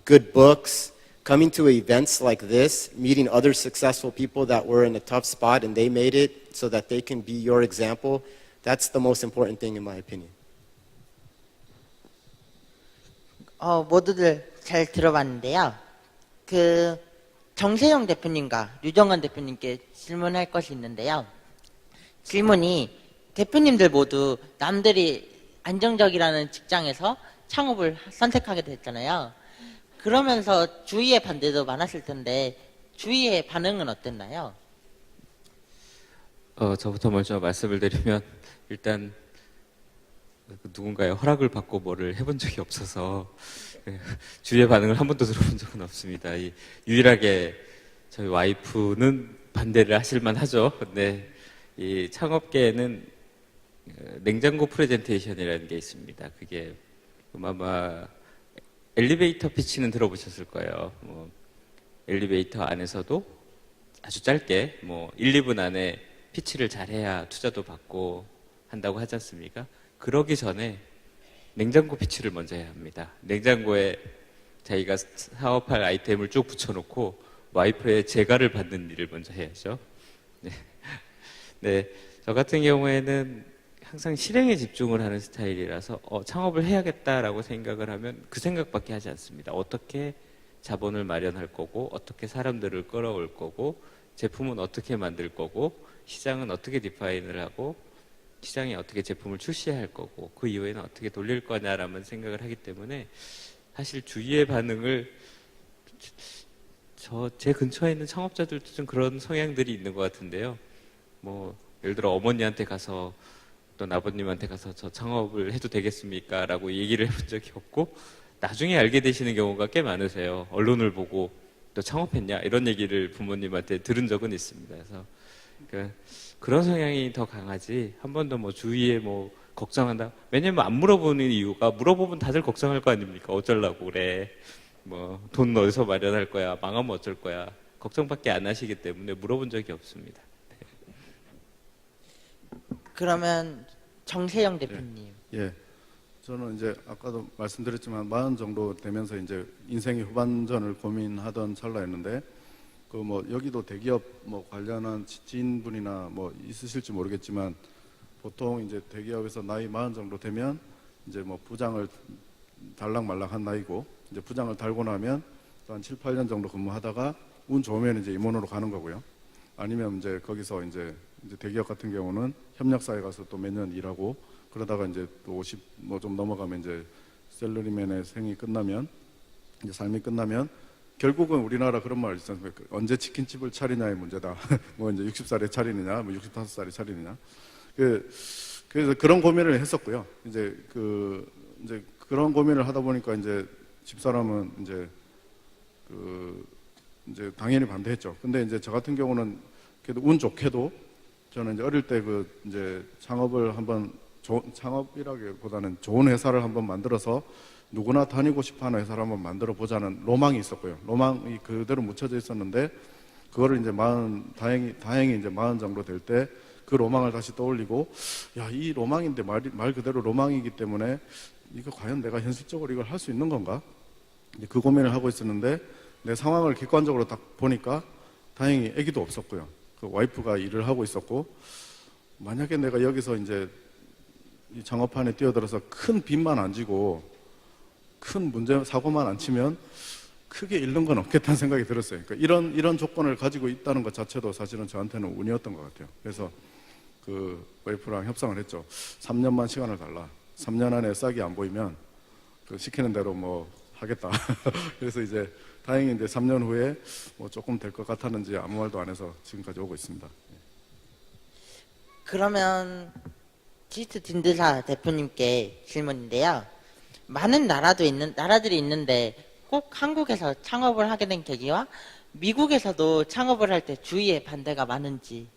good books, coming to events like this, meeting other successful people that were in a tough spot and they made it so that they can be your example. That's the most important thing in my opinion. 모두들 잘 들어봤는데요. 정세영 대표님과 류정원 대표님께 질문할 것이 있는데요. 질문이, 대표님들 모두 남들이 안정적이라는 직장에서 창업을 선택하게 됐잖아요. 그러면서 주위의 반대도 많았을 텐데 주위의 반응은 어땠나요? 저부터 먼저 말씀을 드리면, 일단 누군가의 허락을 받고 뭐를 해본 적이 없어서 주위의 반응을 한 번도 들어본 적은 없습니다. 유일하게 저희 와이프는 반대를 하실만 하죠. 근데 이 창업계에는 냉장고 프레젠테이션이라는 게 있습니다. 그게 아마 엘리베이터 피치는 들어보셨을 거예요. 엘리베이터 안에서도 아주 짧게 1, 2분 안에 피치를 잘해야 투자도 받고 한다고 하지 않습니까? 그러기 전에 냉장고 피치를 먼저 해야 합니다. 냉장고에 자기가 사업할 아이템을 쭉 붙여놓고 와이프의 재가를 받는 일을 먼저 해야죠. 네, 저 같은 경우에는 항상 실행에 집중을 하는 스타일이라서 창업을 해야겠다라고 생각을 하면 그 생각밖에 하지 않습니다. 어떻게 자본을 마련할 거고, 어떻게 사람들을 끌어올 거고, 제품은 어떻게 만들 거고, 시장은 어떻게 디파인을 하고, 시장에 어떻게 제품을 출시할 거고, 그 이후에는 어떻게 돌릴 거냐라는 생각을 하기 때문에 사실 주위의 반응을, 제 근처에 있는 창업자들도 좀 그런 성향들이 있는 것 같은데요. 예를 들어 어머니한테 가서, 또 아버님한테 가서 저 창업을 해도 되겠습니까? 라고 얘기를 해본 적이 없고, 나중에 알게 되시는 경우가 꽤 많으세요. 언론을 보고 또 창업했냐? 이런 얘기를 부모님한테 들은 적은 있습니다. 그래서 그런 성향이 더 강하지, 한 번도 주위에 걱정한다. 왜냐면 안 물어보는 이유가 물어보면 다들 걱정할 거 아닙니까? 어쩌려고 그래. 뭐 돈 어디서 마련할 거야. 망하면 어쩔 거야. 걱정밖에 안 하시기 때문에 물어본 적이 없습니다. 그러면 정세영 대표님. 예. 저는 이제 아까도 말씀드렸지만 40 정도 되면서 이제 인생의 후반전을 고민하던 찰나였는데 그 뭐 여기도 대기업 뭐 관련한 지인분이나 뭐 있으실지 모르겠지만 보통 이제 대기업에서 나이 40 정도 되면 이제 뭐 부장을 달랑말랑한 나이고 이제 부장을 달고 나면 또 한 7, 8년 정도 근무하다가 운 좋으면 이제 임원으로 가는 거고요. 아니면 이제 거기서 이제 대기업 같은 경우는 협력사에 가서 또 몇 년 일하고 그러다가 이제 또 50 뭐 좀 넘어가면 이제 셀러리맨의 생이 끝나면 이제 삶이 끝나면 결국은 우리나라 그런 말 있지 않습니까? 언제 치킨집을 차리냐의 문제다. 뭐 이제 60살에 차리느냐, 뭐 65살에 차리느냐. 그래서 그런 고민을 했었고요. 이제 그런 고민을 하다 보니까 이제 집사람은 이제 당연히 반대했죠. 근데 이제 저 같은 경우는 그래도 운 좋게도 저는 이제 어릴 때 이제 창업을 한번 창업이라기보다는 좋은 회사를 한번 만들어서 누구나 다니고 싶어하는 회사를 한번 만들어 보자는 로망이 있었고요. 로망이 그대로 묻혀져 있었는데 그거를 이제 다행히 이제 40 정도 될 때 그 로망을 다시 떠올리고 야, 이 로망인데 말 그대로 로망이기 때문에 이거 과연 내가 현실적으로 이걸 할 수 있는 건가? 이제 그 고민을 하고 있었는데 내 상황을 객관적으로 딱 보니까 다행히 아기도 없었고요. 그 와이프가 일을 하고 있었고 만약에 내가 여기서 이제 이 창업판에 뛰어들어서 큰 빚만 안 지고 큰 문제 사고만 안 치면 크게 잃는 건 없겠다는 생각이 들었어요. 그러니까 이런 조건을 가지고 있다는 것 자체도 사실은 저한테는 운이었던 것 같아요. 그래서 그 와이프랑 협상을 했죠. 3년만 시간을 달라. 3년 안에 싹이 안 보이면 그 시키는 대로 뭐 하겠다. 그래서 이제 다행히 이제 3년 후에 뭐 조금 될 것 같았는지 아무 말도 안 해서 지금까지 오고 있습니다. 그러면 지스트 딘드사 대표님께 질문인데요. 많은 나라들이 있는데 꼭 한국에서 창업을 하게 된 계기와 미국에서도 창업을 할 때 주위에 반대가 많은지.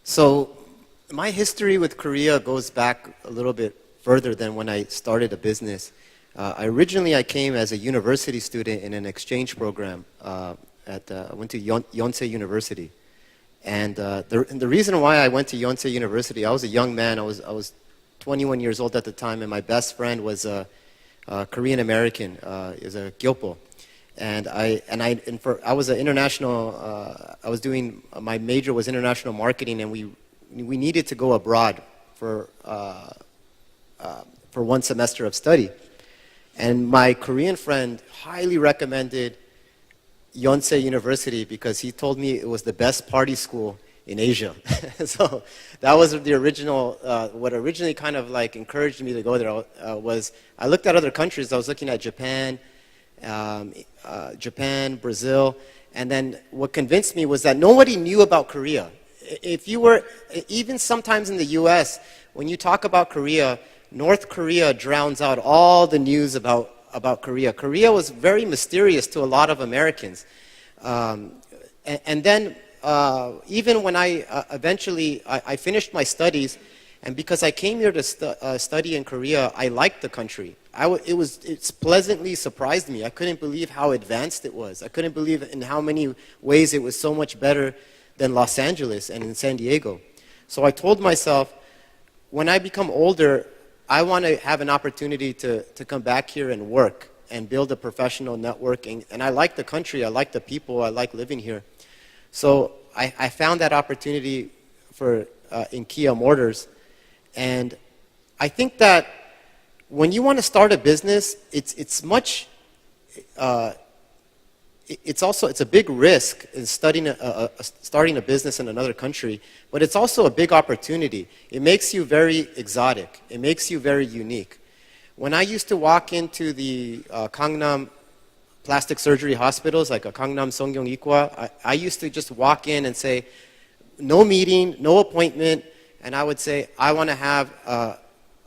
So, my history with Korea goes back a little bit further than when I started a business. Originally, I came as a university student in an exchange program. I went to Yonsei University. And the reason why I went to Yonsei University, I was a young man. I was 21 years old at the time, and my best friend was a Korean American, is a Gyopo. And I was an international. I was doing my major was international marketing, and we needed to go abroad for 1 semester of study. And my Korean friend highly recommended Yonsei University because he told me it was the best party school in Asia. So that was the original. What originally kind of like encouraged me to go there was I looked at other countries. I was looking at Japan. Brazil, and then what convinced me was that nobody knew about Korea. If you were, even sometimes in the US, when you talk about Korea, North Korea drowns out all the news about Korea. Korea was very mysterious to a lot of Americans. And then even when I eventually I finished my studies, and because I came here to study in Korea, I liked the country. It's pleasantly surprised me. I couldn't believe how advanced it was. I couldn't believe in how many ways it was so much better than Los Angeles and in San Diego. So I told myself, when I become older, I want to have an opportunity to come back here and work and build a professional network. And I like the country, I like the people, I like living here. So I found that opportunity in Kia Motors. And I think that when you want to start a business, it's a big risk in starting a business in another country, but it's also a big opportunity. It makes you very exotic. It makes you very unique. When I used to walk into the Gangnam plastic surgery hospitals, like a Gangnam Songyong Ikwa, I used to just walk in and say, no meeting, no appointment, and I would say, I want to have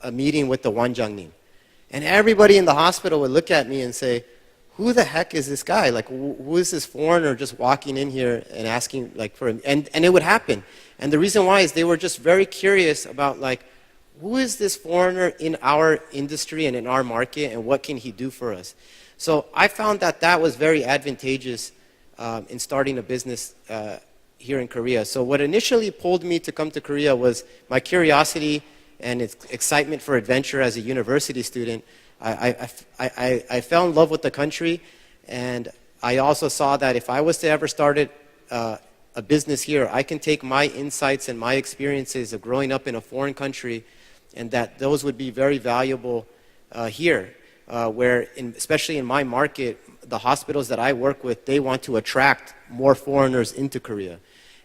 a meeting with the Wanjangnim. And everybody in the hospital would look at me and say, who the heck is this guy? Like, who is this foreigner just walking in here and asking, like, for him? And it would happen. And the reason why is they were just very curious about, like, who is this foreigner in our industry and in our market, and what can he do for us? So I found that that was very advantageous in starting a business here in Korea. So what initially pulled me to come to Korea was my curiosity and its excitement for adventure as a university student. I fell in love with the country, and I also saw that if I was to ever start a business here, I can take my insights and my experiences of growing up in a foreign country, and that those would be very valuable here, where, especially in my market, the hospitals that I work with, they want to attract more foreigners into Korea.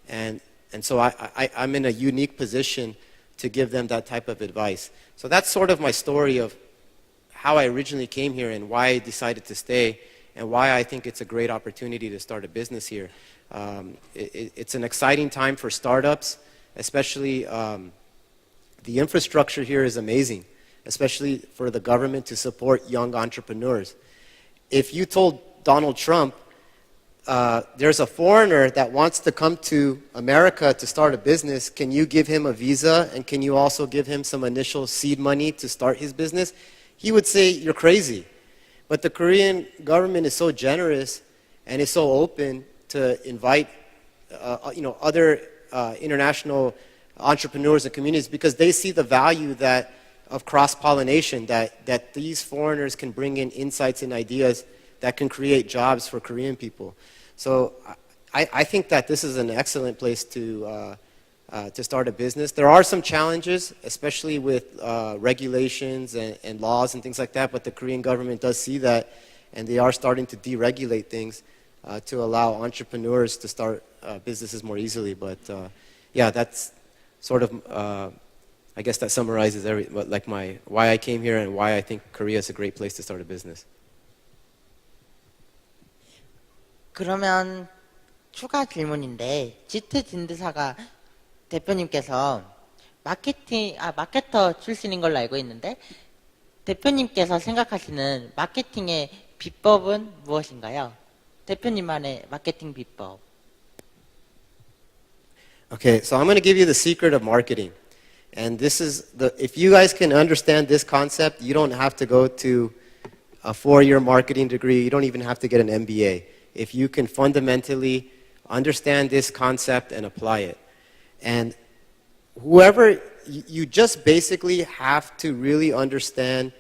And so I'm in a unique position to give them that type of advice. So that's sort of my story of how I originally came here and why I decided to stay, and why I think it's a great opportunity to start a business here. It's an exciting time for startups, especially the infrastructure here is amazing, especially for the government to support young entrepreneurs. If you told Donald Trump, there's a foreigner that wants to come to America to start a business, can you give him a visa, and can you also give him some initial seed money to start his business? He would say, you're crazy. But the Korean government is so generous and is so open to invite other international entrepreneurs and communities, because they see the value of cross-pollination, that these foreigners can bring in insights and ideas that can create jobs for Korean people. So I think that this is an excellent place to start a business. There are some challenges, especially with regulations and laws and things like that, but the Korean government does see that, and they are starting to deregulate things to allow entrepreneurs to start businesses more easily. But yeah, that's sort of, I guess that summarizes why I came here and why I think Korea is a great place to start a business. 그러면 추가 질문인데, 지트 진드사가 대표님께서 마케터 출신인 걸로 알고 있는데, 대표님께서 생각하시는 마케팅의 비법은 무엇인가요? 대표님만의 마케팅 비법. Okay, so I'm going to give you the secret of marketing. And this is if you guys can understand this concept, you don't have to go to a 4-year marketing degree. You don't even have to get an MBA. If you can fundamentally understand this concept and apply it. And you just basically have to really understand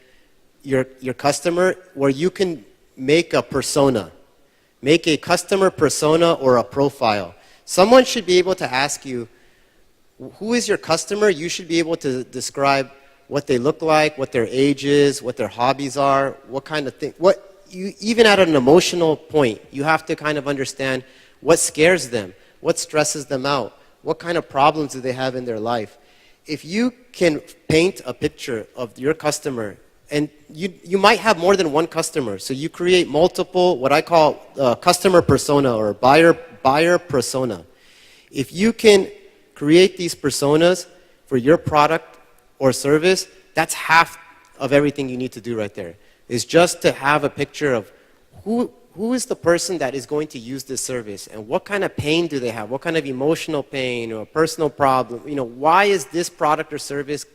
your customer, where you can make a persona. Make a customer persona or a profile. Someone should be able to ask you, who is your customer? You should be able to describe what they look like, what their age is, what their hobbies are, what kind of thing. Even at an emotional point, you have to kind of understand what scares them, what stresses them out, what kind of problems do they have in their life. If you can paint a picture of your customer, and you might have more than one customer, so you create multiple, what I call customer persona or buyer persona. If you can create these personas for your product or service, that's half of everything you need to do right there. Is just to have a picture of who is the person that is going to use this service, and what kind of pain do they have, what kind of emotional pain or personal problem, why is this product or service,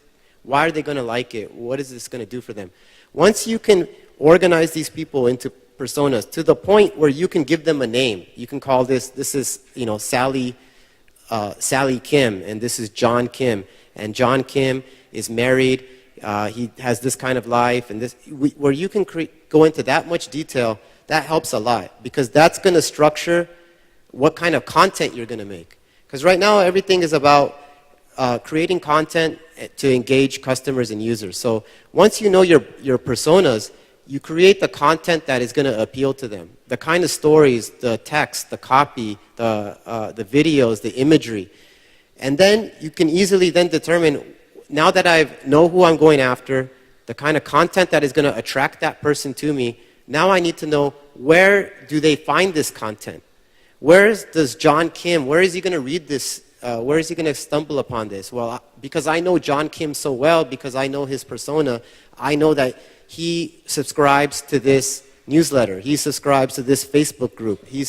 why are they going to like it, what is this going to do for them? Once you can organize these people into personas to the point where you can give them a name, you can call this is Sally Kim, and this is John Kim, and John Kim is married. He has this kind of life, and where you can go into that much detail, that helps a lot, because that's going to structure what kind of content you're going to make. Because right now, everything is about creating content to engage customers and users. So once you know your personas, you create the content that is going to appeal to them. The kind of stories, the text, the copy, the videos, the imagery. And then you can easily then determine, now that I know who I'm going after, the kind of content that is going to attract that person to me, now I need to know, where do they find this content? Does John Kim, where is he going to read this? Where is he going to stumble upon this? Well, because I know John Kim so well, because I know his persona, I know that he subscribes to this newsletter. He subscribes to this Facebook group. He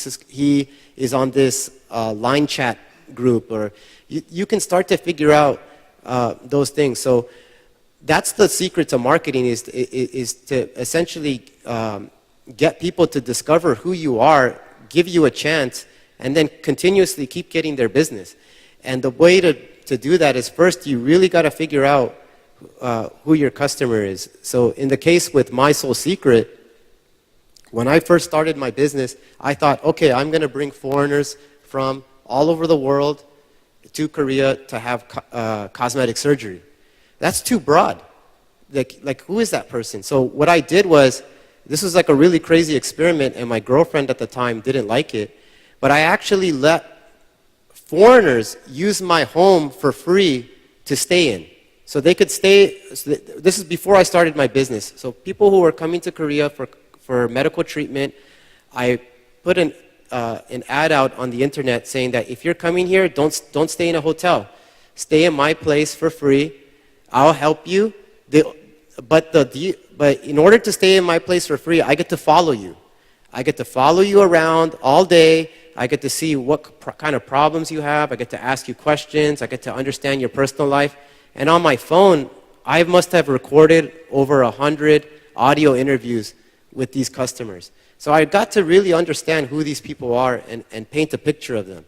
is on this line chat group. Or you can start to figure out those things. So that's the secret to marketing is to essentially get people to discover who you are, give you a chance, and then continuously keep getting their business. And the way to do that is first you really got to figure out who your customer is. So in the case with My Soul Secret, when I first started my business, I thought, okay, I'm going to bring foreigners from all over the world to Korea to have cosmetic surgery. That's too broad. Like, who is that person? So what I did was, this was like a really crazy experiment, and my girlfriend at the time didn't like it, but I actually let foreigners use my home for free to stay in. So they could stay, this is before I started my business. So people who were coming to Korea for medical treatment, I put an ad out on the internet saying that if you're coming here, don't stay in a hotel. Stay in my place for free. I'll help you. But in order to stay in my place for free, I get to follow you. I get to follow you around all day. I get to see what kind of problems you have. I get to ask you questions. I get to understand your personal life. And on my phone, I must have recorded over 100 audio interviews with these customers. So I got to really understand who these people are and paint a picture of them.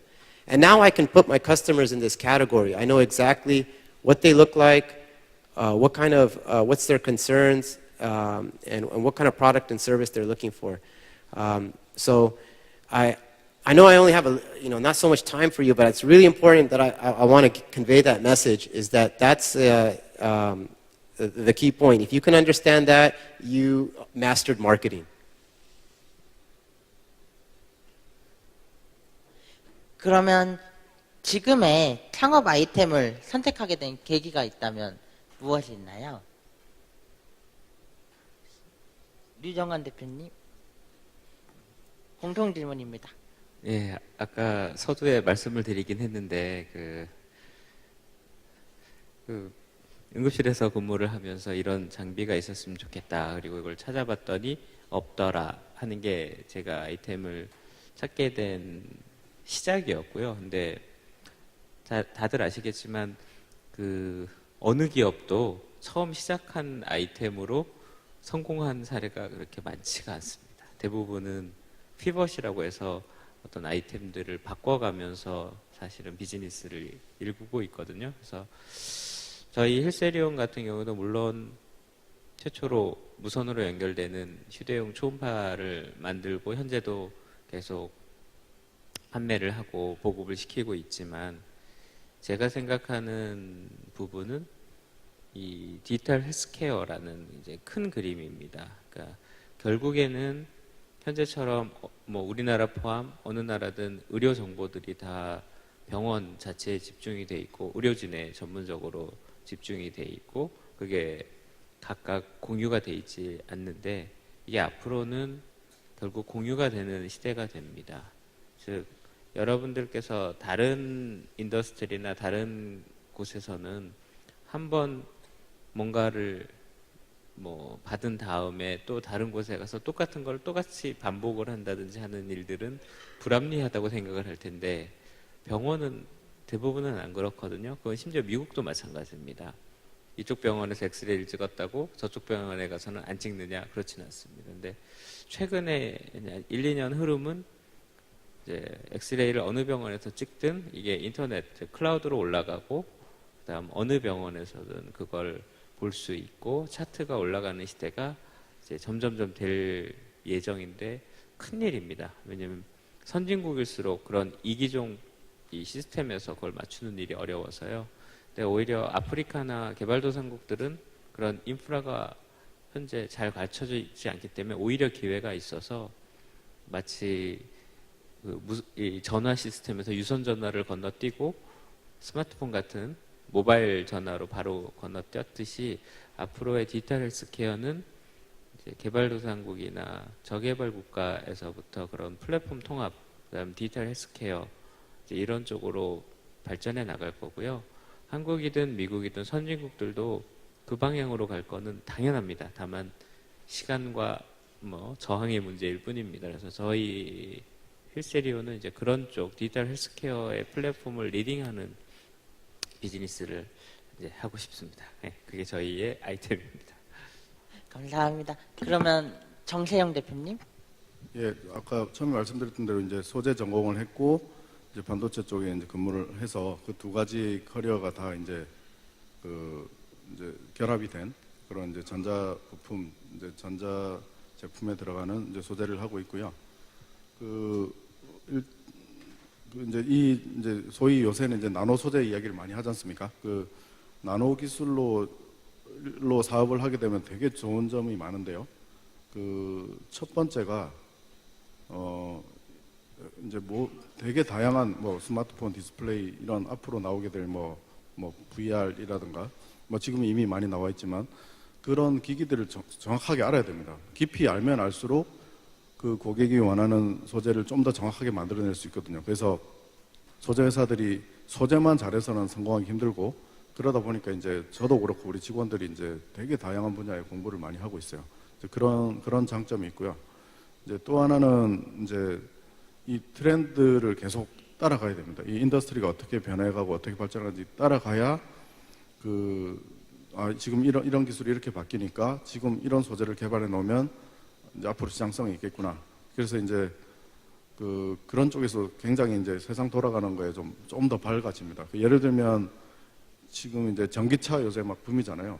And now I can put my customers in this category. I know exactly what they look like, what's their concerns, and what kind of product and service they're looking for. So I know I only have not so much time for you, but it's really important that I want to convey that message, is that's the key point. If you can understand that, you mastered marketing. 그러면 지금의 창업 아이템을 선택하게 된 계기가 있다면 무엇이 있나요? 류정관 대표님, 공통 질문입니다. 예, 아까 서두에 말씀을 드리긴 했는데 응급실에서 근무를 하면서 이런 장비가 있었으면 좋겠다. 그리고 이걸 찾아봤더니 없더라 하는 게 제가 아이템을 찾게 된 시작이었고요. 근데 다들 아시겠지만 어느 기업도 처음 시작한 아이템으로 성공한 사례가 그렇게 많지가 않습니다. 대부분은 피벗이라고 해서 어떤 아이템들을 바꿔가면서 사실은 비즈니스를 일구고 있거든요. 그래서 저희 헬세리온 같은 경우도 물론 최초로 무선으로 연결되는 휴대용 초음파를 만들고 현재도 계속 판매를 하고 보급을 시키고 있지만, 제가 생각하는 부분은 이 디지털 헬스케어라는 이제 큰 그림입니다. 그러니까 결국에는 현재처럼 뭐 우리나라 포함 어느 나라든 의료 정보들이 다 병원 자체에 집중이 돼 있고 의료진에 전문적으로 집중이 돼 있고 그게 각각 공유가 돼 있지 않는데, 이게 앞으로는 결국 공유가 되는 시대가 됩니다. 즉 여러분들께서 다른 인더스트리나 다른 곳에서는 한번 뭔가를 받은 다음에 또 다른 곳에 가서 똑같은 걸 똑같이 반복을 한다든지 하는 일들은 불합리하다고 생각을 할 텐데, 병원은 대부분은 안 그렇거든요. 그건 심지어 미국도 마찬가지입니다. 이쪽 병원에서 엑스레이를 찍었다고 저쪽 병원에 가서는 안 찍느냐? 그렇지는 않습니다. 근데 최근에 1, 2년 흐름은 이제 엑스레이를 어느 병원에서 찍든 이게 인터넷, 클라우드로 올라가고 그다음 어느 병원에서든 그걸 볼 수 있고 차트가 올라가는 시대가 이제 점점점 될 예정인데 큰일입니다. 왜냐하면 선진국일수록 그런 이기종 이 시스템에서 그걸 맞추는 일이 어려워서요. 근데 오히려 아프리카나 개발도상국들은 그런 인프라가 현재 잘 갖춰져 있지 않기 때문에 오히려 기회가 있어서 마치 이 전화 시스템에서 유선 전화를 건너뛰고 스마트폰 같은 모바일 전화로 바로 건너뛰었듯이 앞으로의 디지털 헬스케어는 이제 개발도상국이나 저개발 국가에서부터 그런 플랫폼 통합, 그다음 디지털 헬스케어 이제 이런 쪽으로 발전해 나갈 거고요. 한국이든 미국이든 선진국들도 그 방향으로 갈 거는 당연합니다. 다만 시간과 뭐 저항의 문제일 뿐입니다. 그래서 저희 힐세리오는 이제 그런 쪽 디지털 헬스케어의 플랫폼을 리딩하는 비즈니스를 이제 하고 싶습니다. 네, 그게 저희의 아이템입니다. 감사합니다. 그러면 정세영 대표님. 예, 아까 처음에 말씀드렸던 대로 이제 소재 전공을 했고 이제 반도체 쪽에 이제 근무를 해서 그 두 가지 커리어가 다 이제 이제 결합이 된 그런 이제 전자 부품, 이제 전자 제품에 들어가는 이제 소재를 하고 있고요. 이제 소위 요새는 이제 나노 소재 이야기를 많이 하지 않습니까? 그 나노 기술로 사업을 하게 되면 되게 좋은 점이 많은데요. 그 첫 번째가 이제 뭐 되게 다양한 뭐 스마트폰 디스플레이 이런 앞으로 나오게 될 뭐 VR이라든가 뭐 지금 이미 많이 나와 있지만 그런 기기들을 정확하게 알아야 됩니다. 깊이 알면 알수록 그 고객이 원하는 소재를 좀 더 정확하게 만들어낼 수 있거든요. 그래서 소재 회사들이 소재만 잘해서는 성공하기 힘들고 그러다 보니까 이제 저도 그렇고 우리 직원들이 이제 되게 다양한 분야의 공부를 많이 하고 있어요. 그런 장점이 있고요. 이제 또 하나는 이제 이 트렌드를 계속 따라가야 됩니다. 이 인더스트리가 어떻게 변해가고 어떻게 발전하는지 따라가야 지금 이런 기술이 이렇게 바뀌니까 지금 이런 소재를 개발해 놓으면 이제 앞으로 시장성이 있겠구나. 그래서 이제 그런 쪽에서 굉장히 이제 세상 돌아가는 거에 좀 더 밝아집니다. 예를 들면 지금 이제 전기차 요새 막 붐이잖아요.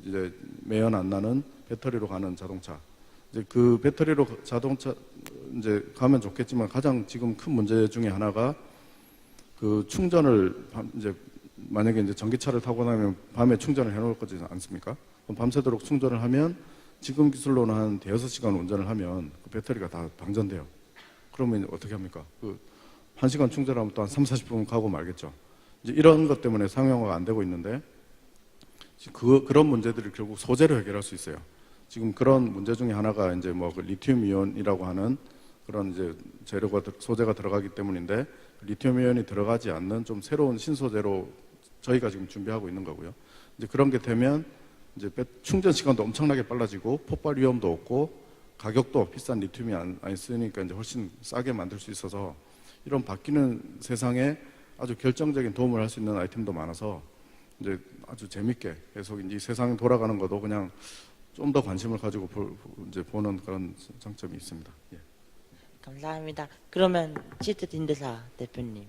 이제 매연 안 나는 배터리로 가는 자동차. 이제 그 배터리로 자동차 이제 가면 좋겠지만 가장 지금 큰 문제 중에 하나가 그 충전을 이제 만약에 이제 전기차를 타고 나면 밤에 충전을 해놓을 거지 않습니까? 그럼 밤새도록 충전을 하면 지금 기술로는 한 대여섯 시간 운전을 하면 그 배터리가 다 방전돼요. 그러면 어떻게 합니까? 1시간 충전하면 또 한 3, 40분 가고 말겠죠. 이제 이런 것 때문에 상용화가 안 되고 있는데 그런 문제들을 결국 소재로 해결할 수 있어요. 지금 그런 문제 중에 하나가 이제 뭐 리튬 이온이라고 하는 그런 이제 소재가 들어가기 때문인데 리튬 이온이 들어가지 않는 좀 새로운 신소재로 저희가 지금 준비하고 있는 거고요. 이제 그런 게 되면 이제 충전 시간도 엄청나게 빨라지고 폭발 위험도 없고 가격도 비싼 리튬이 안 쓰니까 이제 훨씬 싸게 만들 수 있어서 이런 바뀌는 세상에 아주 결정적인 도움을 할 수 있는 아이템도 많아서 이제 아주 재밌게 계속 이 세상이 돌아가는 것도 그냥 좀 더 관심을 가지고 이제 보는 그런 장점이 있습니다. 예. 감사합니다. 그러면 치트 딘드사 대표님.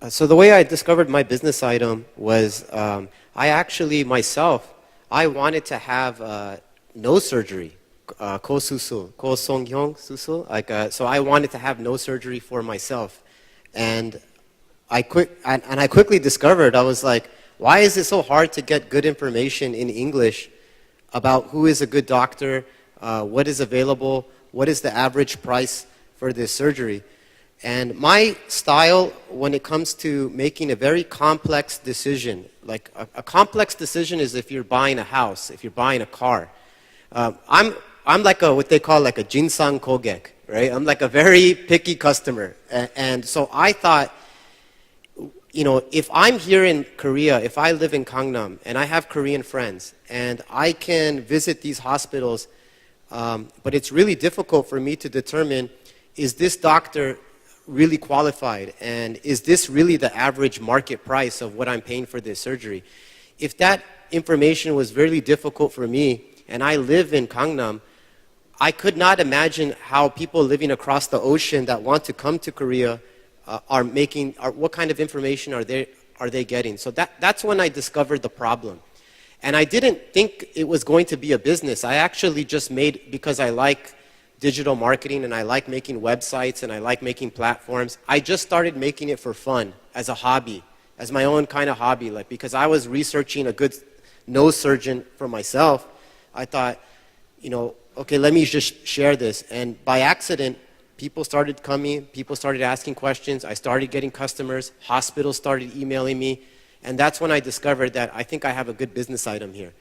So the way I discovered my business item was I actually myself I wanted to have nose surgery, kosusul, kosonghyong susul. So I wanted to have nose surgery for myself, and I quickly discovered I was like, why is it so hard to get good information in English about who is a good doctor, what is available, what is the average price for this surgery? And my style when it comes to making a very complex decision, like a complex decision is if you're buying a house, if you're buying a car. I'm like what they call like a jinsang kogek, right? I'm like a very picky customer. And so I thought, you know, if I'm here in Korea, if I live in Gangnam and I have Korean friends and I can visit these hospitals, but it's really difficult for me to determine, is this doctor really qualified and is this really the average market price of what I'm paying for this surgery? If that information was really difficult for me and I live in Gangnam, I could not imagine how people living across the ocean that want to come to Korea what kind of information are they getting? So that's when I discovered the problem. And I didn't think it was going to be a business. I actually just made, because I like digital marketing and I like making websites and I like making platforms, I just started making it for fun, as a hobby, as my own kind of hobby. Like, because I was researching a good nose surgeon for myself, I thought, you know, okay, let me just share this. And by accident, people started coming, people started asking questions, I started getting customers, hospitals started emailing me, and that's when I discovered that I think I have a good business item here.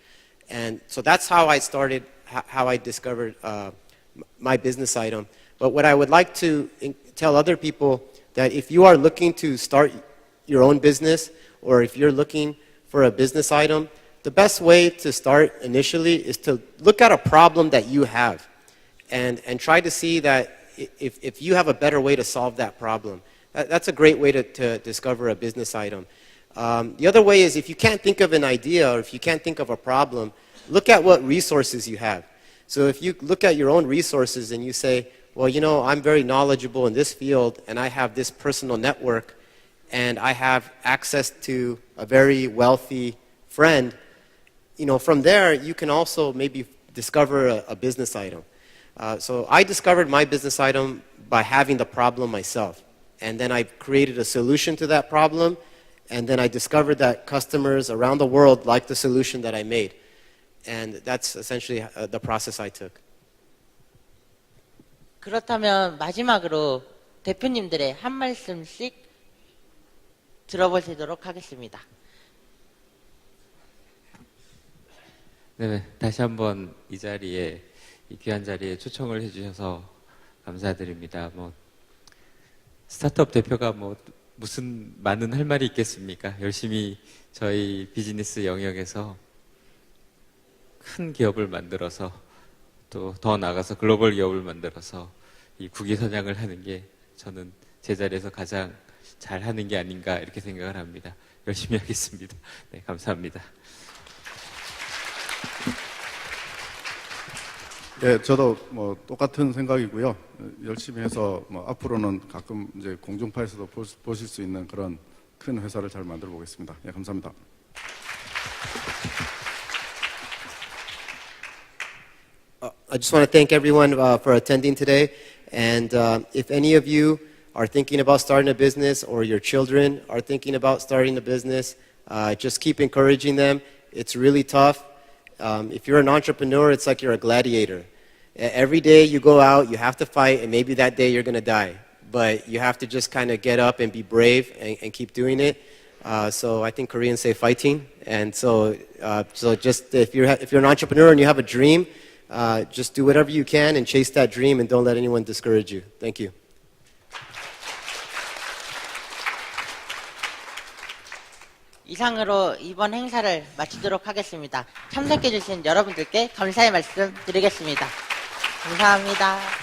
And so that's how I started, how I discovered my business item. But what I would like to tell other people, that if you are looking to start your own business, or if you're looking for a business item, the best way to start initially is to look at a problem that you have and try to see that if you have a better way to solve that problem. That's a great way to discover a business item. The other way is if you can't think of an idea or if you can't think of a problem, look at what resources you have. So if you look at your own resources and you say, well, you know, I'm very knowledgeable in this field and I have this personal network and I have access to a very wealthy friend, you know, from there you can also maybe discover a business item. So I discovered my business item by having the problem myself. And then I created a solution to that problem. And then I discovered that customers around the world liked the solution that I made. And that's essentially the process I took. 그렇다면 마지막으로 대표님들의 한 말씀씩 들어보시도록 하겠습니다. 네, 다시 한번 이 자리에, 이 귀한 자리에 초청을 해주셔서 감사드립니다. 스타트업 대표가 무슨 많은 할 말이 있겠습니까? 열심히 저희 비즈니스 영역에서 큰 기업을 만들어서 또 더 나아가서 글로벌 기업을 만들어서 이 국위선양을 하는 게 저는 제 자리에서 가장 잘하는 게 아닌가 이렇게 생각을 합니다. 열심히 하겠습니다. 네, 감사합니다. 예, 저도 똑같은 생각이고요. 열심히 해서 앞으로는 가끔 이제 공중파에서도 보실 수 있는 그런 큰 회사를 잘 만들어 보겠습니다. 예, 감사합니다. I just want to thank everyone for attending today. And if any of you are thinking about starting a business or your children are thinking about starting a business, just keep encouraging them. It's really tough. If you're an entrepreneur, it's like you're a gladiator. Every day you go out, you have to fight, and maybe that day you're going to die. But you have to just kind of get up and be brave and keep doing it. So I think Koreans say fighting. And so just if you're an entrepreneur and you have a dream, just do whatever you can and chase that dream and don't let anyone discourage you. Thank you. 이상으로 이번 행사를 마치도록 하겠습니다. 참석해 주신 여러분들께 감사의 말씀 드리겠습니다. 감사합니다.